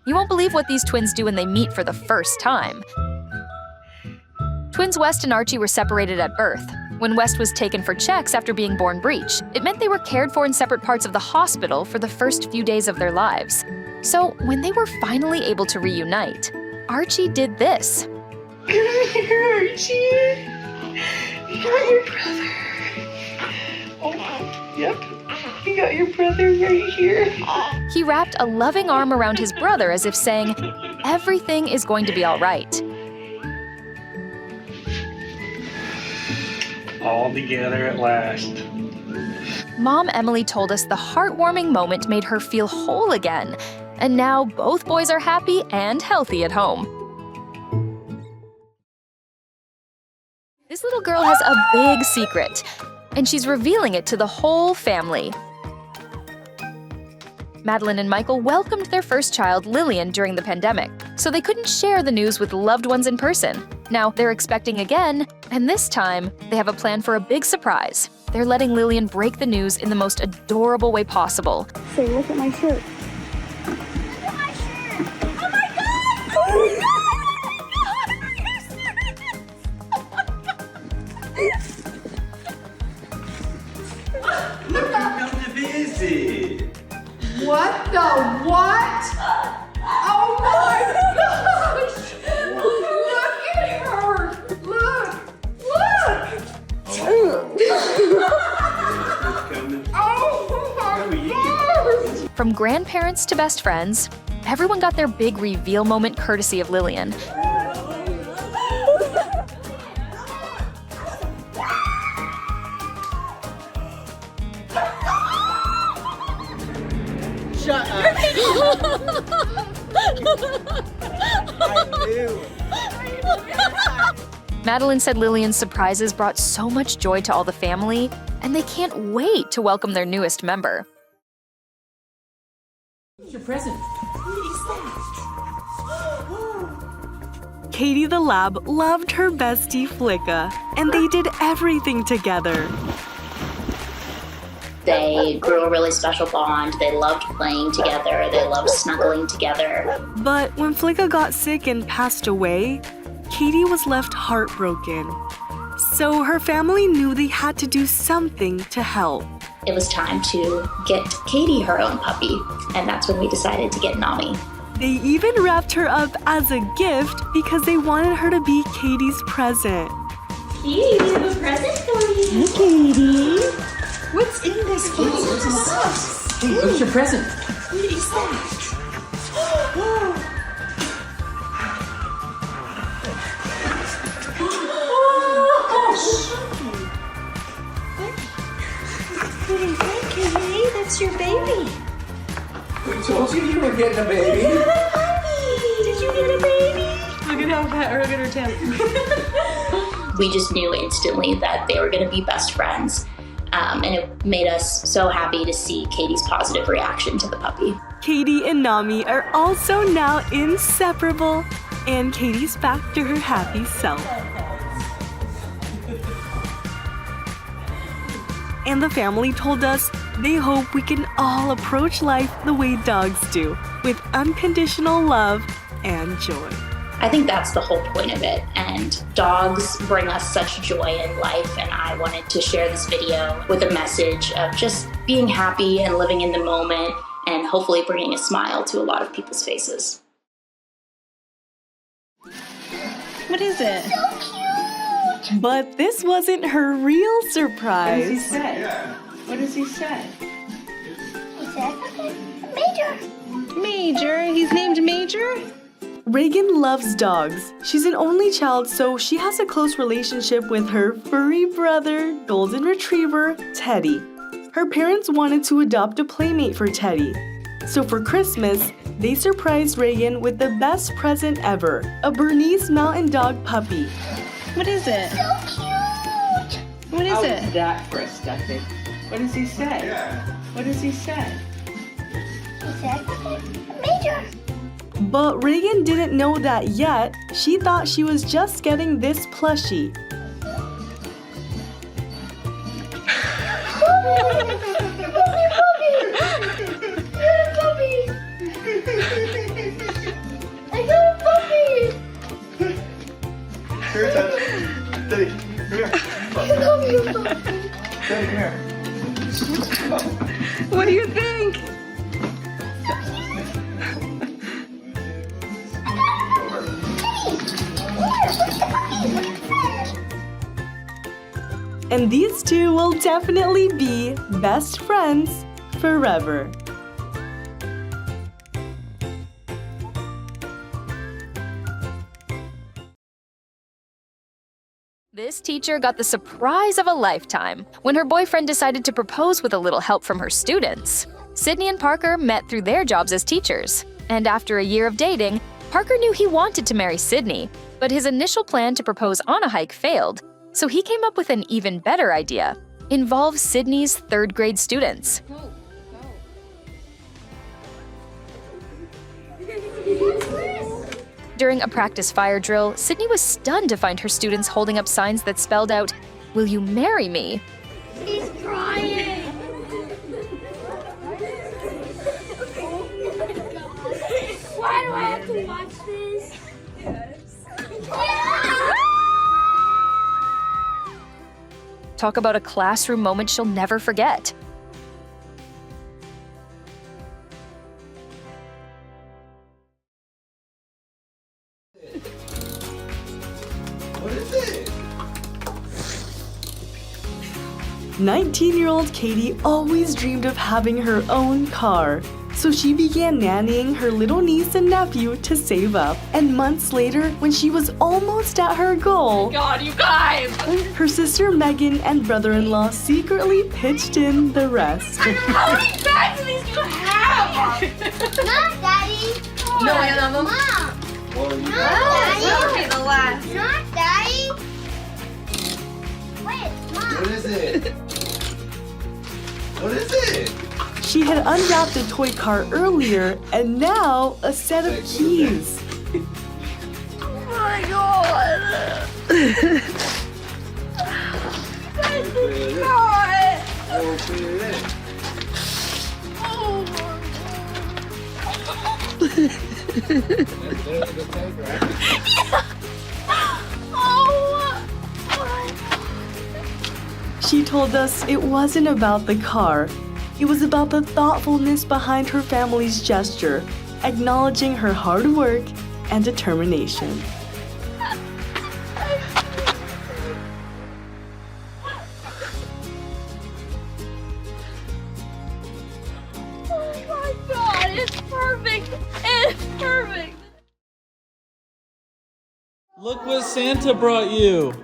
You won't believe what these twins do when they meet for the first time. Twins West and Archie were separated at birth. When West was taken for checks after being born breech, it meant they were cared for in separate parts of the hospital for the first few days of their lives. So when they were finally able to reunite, Archie did this. Come here, Archie. You got your brother. Oh, yep. You got your brother right here. He wrapped a loving arm around his brother as if saying, everything is going to be all right. All together at last. Mom Emily told us the heartwarming moment made her feel whole again. And now both boys are happy and healthy at home. This little girl has a big secret, and she's revealing it to the whole family. Madeline and Michael welcomed their first child, Lillian, during the pandemic, so they couldn't share the news with loved ones in person. Now they're expecting again, and this time they have a plan for a big surprise. They're letting Lillian break the news in the most adorable way possible. Say, look at my shirt. Look at my shirt! Oh my god! Oh my god! Look who come to visit! What the what? Oh my gosh! Look at her! Look! Oh my gosh! From grandparents to best friends, everyone got their big reveal moment courtesy of Lillian. Shut up! I knew. Madeline said Lillian's surprises brought so much joy to all the family, and they can't wait to welcome their newest member. What's your present? Katie the lab loved her bestie Flicka, and they did everything together. They grew a really special bond. They loved playing together. They loved snuggling together. But when Flicka got sick and passed away, Katie was left heartbroken. So her family knew they had to do something to help. It was time to get Katie her own puppy, and that's when we decided to get Nami. They even wrapped her up as a gift because they wanted her to be Katie's present. Katie, we have a present for you. Hey, Katie. What's in this box? Hey, what's your present? What is that? What is that, Katie? That's your baby. Who told you you were getting a baby? You got a puppy. Did you get a baby? Look at how fat, or look at her tail. We just knew instantly that they were going to be best friends. And it made us so happy to see Katie's positive reaction to the puppy. Katie and Nami are also now inseparable, and Katie's back to her happy self. And the family told us they hope we can all approach life the way dogs do, with unconditional love and joy. I think that's the whole point of it, and dogs bring us such joy in life, and I wanted to share this video with a message of just being happy and living in the moment, and hopefully bringing a smile to a lot of people's faces. What is it? So cute! But this wasn't her real What surprise. does he say? What does he say? He said, Major! Major. He's named Major? Reagan loves dogs. She's an only child, so she has a close relationship with her furry brother, golden retriever, Teddy. Her parents wanted to adopt a playmate for Teddy. So for Christmas, they surprised Reagan with the best present ever, a Bernese Mountain Dog puppy. What is it? So cute! What is How's it? that for a stuffing? What does he say? What does he say? He said, Major! But Reagan didn't know that yet. She thought she was just getting this plushie. And these two will definitely be best friends forever. This teacher got the surprise of a lifetime when her boyfriend decided to propose with a little help from her students. Sydney and Parker met through their jobs as teachers, and after a year of dating, Parker knew he wanted to marry Sydney, but his initial plan to propose on a hike failed, so he came up with an even better idea: involve Sydney's third-grade students. During a practice fire drill, Sydney was stunned to find her students holding up signs that spelled out, "Will you marry me?" He's crying. Why do I have to watch this? Talk about a classroom moment she'll never forget. What is it? 19-year-old Katie always dreamed of having her own car. So she began nannying her little niece and nephew to save up. And months later, when she was almost at her goal, God, you guys! her sister Megan and brother-in-law secretly pitched in the rest. How many bags of these do you have? Not Daddy. No, I have them. Mom. Well, you Not Okay, the last. Not Daddy. Wait, Mom. What is it? What is it? She had unwrapped a toy car earlier, and now a set of keys. Oh my God! Open it. She told us it wasn't about the car. It was about the thoughtfulness behind her family's gesture, acknowledging her hard work and determination. Oh my God, it's perfect! It's perfect! Look what Santa brought you.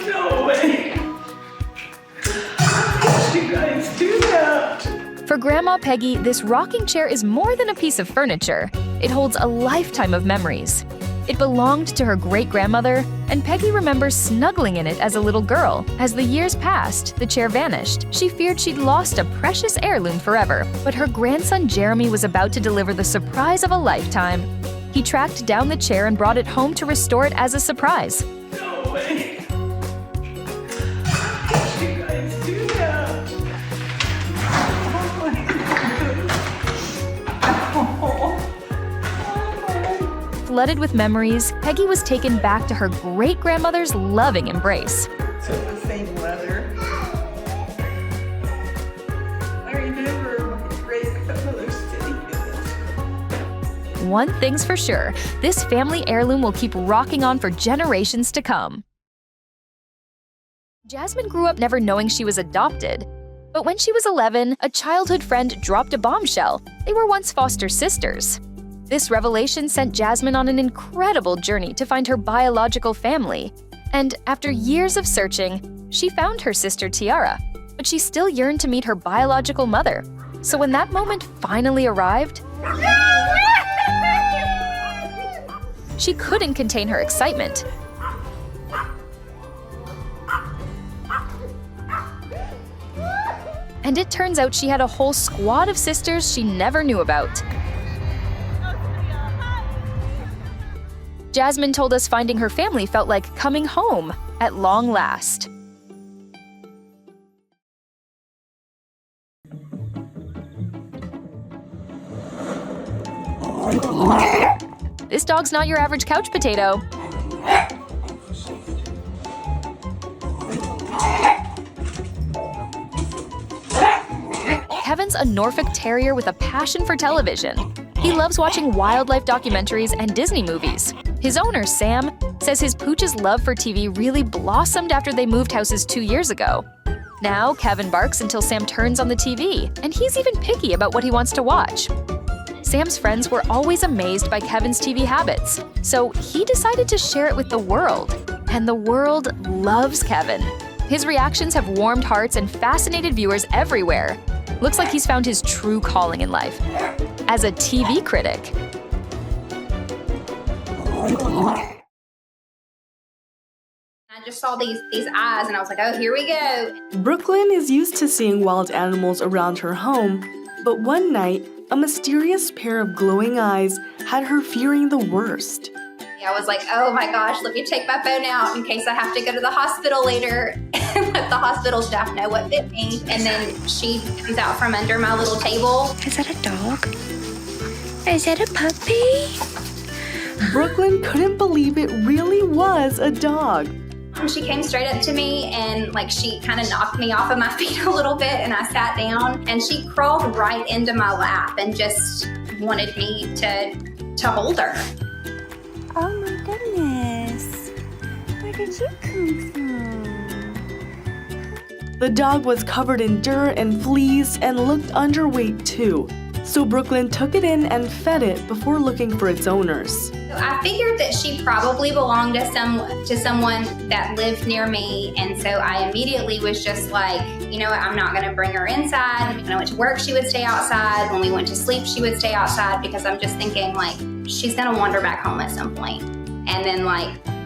No way. How did you guys do that? For Grandma Peggy, this rocking chair is more than a piece of furniture. It holds a lifetime of memories. It belonged to her great-grandmother, and Peggy remembers snuggling in it as a little girl. As the years passed, the chair vanished. She feared she'd lost a precious heirloom forever, but her grandson Jeremy was about to deliver the surprise of a lifetime. He tracked down the chair and brought it home to restore it as a surprise. No way. How did you guys do that? Flooded with memories, Peggy was taken back to her great-grandmother's loving embrace. So the same leather. I remember my great-grandmother sitting in this. One thing's for sure, this family heirloom will keep rocking on for generations to come. Jasmine grew up never knowing she was adopted. But when she was 11, a childhood friend dropped a bombshell. They were once foster sisters. This revelation sent Jasmine on an incredible journey to find her biological family. And after years of searching, she found her sister Tiara. But she still yearned to meet her biological mother. So when that moment finally arrived, she couldn't contain her excitement. And it turns out she had a whole squad of sisters she never knew about. Jasmine told us finding her family felt like coming home at long last. This dog's not your average couch potato. Kevin's a Norfolk Terrier with a passion for television. He loves watching wildlife documentaries and Disney movies. His owner, Sam, says his pooch's love for TV really blossomed after they moved houses 2 years ago. Now, Kevin barks until Sam turns on the TV, and he's even picky about what he wants to watch. Sam's friends were always amazed by Kevin's TV habits, so he decided to share it with the world. And the world loves Kevin. His reactions have warmed hearts and fascinated viewers everywhere. Looks like he's found his true calling in life as a TV critic. I just saw these eyes and I was like, oh, here we go. Brooklyn is used to seeing wild animals around her home, but one night, a mysterious pair of glowing eyes had her fearing the worst. I was like, oh my gosh, let me take my phone out in case I have to go to the hospital later and let the hospital staff know what bit me. And then she comes out from under my little table. Is that a dog? Is that a puppy? Brooklyn couldn't believe it really was a dog. And she came straight up to me and she kind of knocked me off of my feet a little bit, and I sat down and she crawled right into my lap and just wanted me to hold her. Oh my goodness. Where did you come from? The dog was covered in dirt and fleas and looked underweight too. So Brooklyn took it in and fed it before looking for its owners. I figured that she probably belonged to someone that lived near me, and so I immediately was just like, you know what, I'm not gonna bring her inside. When I went to work, she would stay outside. When we went to sleep, she would stay outside, because I'm just thinking she's gonna wander back home at some point. And then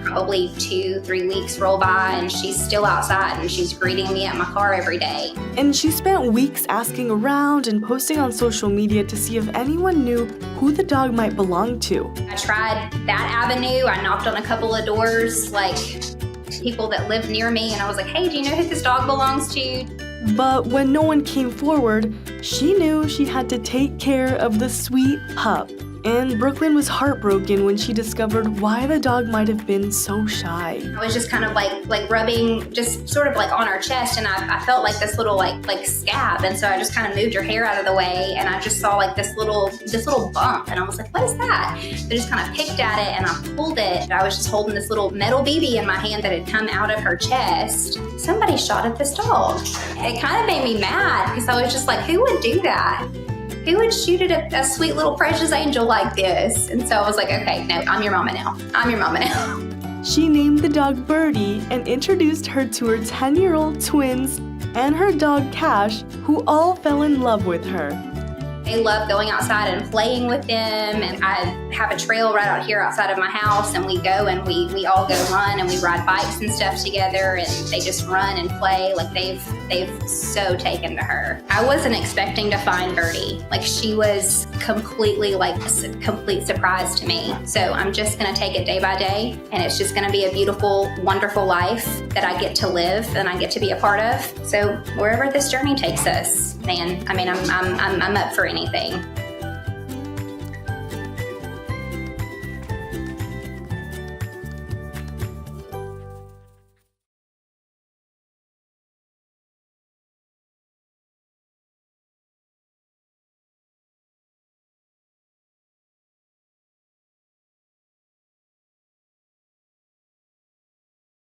probably 2-3 weeks roll by and she's still outside and she's greeting me at my car every day. And she spent weeks asking around and posting on social media to see if anyone knew who the dog might belong to. I tried that avenue. I knocked on a couple of doors, people that lived near me, and I was like, hey, do you know who this dog belongs to? But when no one came forward, she knew she had to take care of the sweet pup. And Brooklyn was heartbroken when she discovered why the dog might have been so shy. I was just kind of rubbing, just sort of on her chest, and I felt this little scab, and so I just kind of moved her hair out of the way, and I just saw this little bump, and I was like, what is that? So I just kind of picked at it and I pulled it. I was just holding this little metal BB in my hand that had come out of her chest. Somebody shot at this dog. It kind of made me mad, because I was just like, who would do that? Who would shoot at a sweet little precious angel like this? And so I was like, okay, no, I'm your mama now. I'm your mama now. She named the dog Birdie and introduced her to her 10-year-old twins and her dog Cash, who all fell in love with her. They love going outside and playing with them, and I have a trail right out here outside of my house, and we go and we all go run and we ride bikes and stuff together, and they just run and play. They've so taken to her. I wasn't expecting to find Birdie. She was completely a complete surprise to me. So I'm just gonna take it day by day, and it's just gonna be a beautiful, wonderful life that I get to live and I get to be a part of. So wherever this journey takes us, man, I'm up for anything.